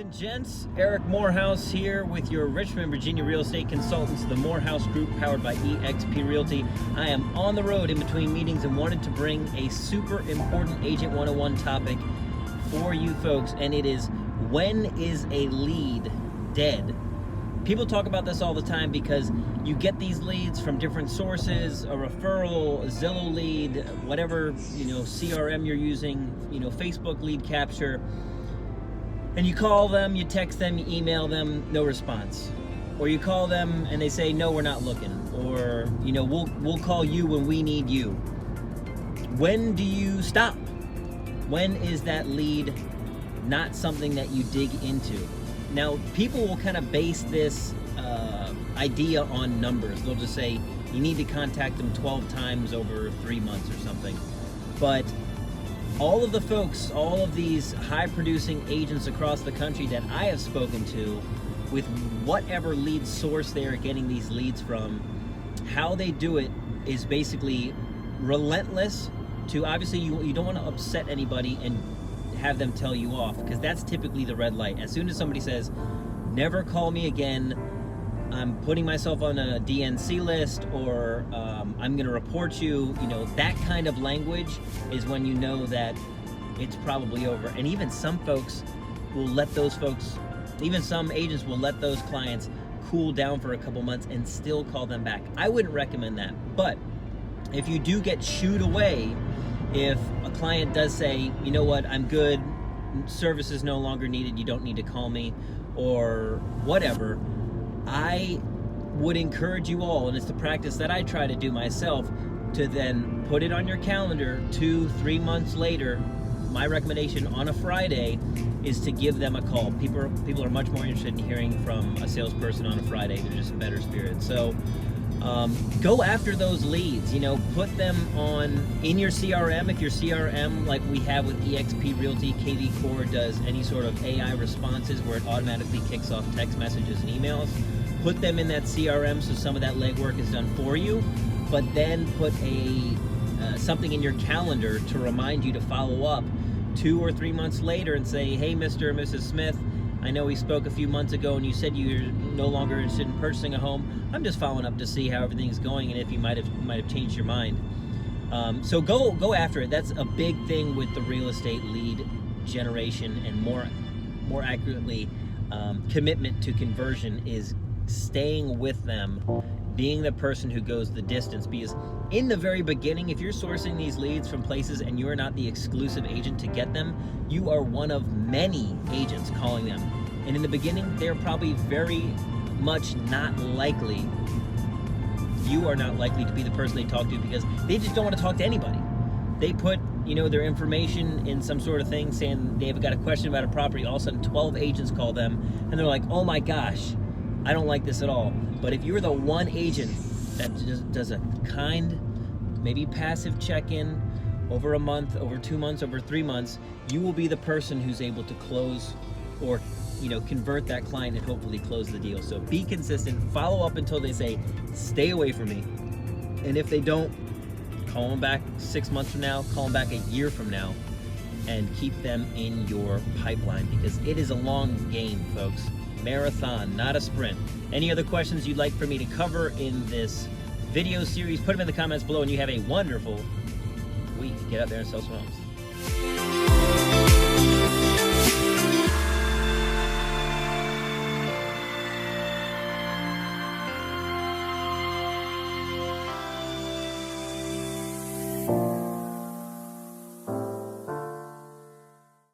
and gents, Eric Morehouse here with your Richmond, Virginia real estate consultants, the Morehouse Group powered by eXp Realty. I am on the road in between meetings and wanted to bring a super important Agent 101 topic for you folks, and it is, when is a lead dead? People talk about this all the time because you get these leads from different sources, a referral, a Zillow lead, whatever, CRM you're using, Facebook lead capture. And you call them, you text them, you email them, no response. Or you call them and they say, no, we're not looking. Or, we'll call you when we need you. When do you stop? When is that lead not something that you dig into? Now, people will kind of base this idea on numbers. They'll just say, you need to contact them 12 times over 3 months or something. But all of the folks, all of these high-producing agents across the country that I have spoken to, with whatever lead source they are getting these leads from, how they do it is basically relentless to, obviously, you don't want to upset anybody and have them tell you off, because that's typically the red light. As soon as somebody says, never call me again, I'm putting myself on a DNC list, or I'm going to report you, that kind of language is when you know that it's probably over. And even some folks will let those folks, even some agents will let those clients cool down for a couple months and still call them back. I wouldn't recommend that. But if you do get shooed away, if a client does say, you know what, I'm good, service is no longer needed, you don't need to call me, or whatever, I would encourage you all, and it's the practice that I try to do myself, to then put it on your calendar 2-3 months later. My recommendation on a Friday is to give them a call. People are much more interested in hearing from a salesperson on a Friday. They're just in better spirits. So go after those leads, put them in your CRM. If your CRM, like we have with eXp Realty, KV Core does any sort of AI responses where it automatically kicks off text messages and emails, put them in that CRM so some of that legwork is done for you, but then put something in your calendar to remind you to follow up 2 or 3 months later and say, hey, Mr. or Mrs. Smith, I know we spoke a few months ago and you said you're no longer interested in purchasing a home. I'm just following up to see how everything's going and if you might have changed your mind. So go after it. That's a big thing with the real estate lead generation, and more accurately, commitment to conversion is staying with them, being the person who goes the distance. Because in the very beginning, if you're sourcing these leads from places and you are not the exclusive agent to get them, you are one of many agents calling them. And in the beginning, they're probably very much not likely, you are not likely to be the person they talk to, because they just don't want to talk to anybody. They put their information in some sort of thing saying they've got a question about a property. All of a sudden 12 agents call them and they're like, oh my gosh, I don't like this at all. But if you're the one agent that just does a kind, maybe passive check-in over a month, over 2 months, over 3 months, you will be the person who's able to close or convert that client and hopefully close the deal. So be consistent, follow up until they say, stay away from me. And if they don't, call them back 6 months from now, call them back a year from now, and keep them in your pipeline, because it is a long game, folks. Marathon, not a sprint. Any other questions you'd like for me to cover in this video series, put them in the comments below, and you have a wonderful week. Get out there and sell some homes.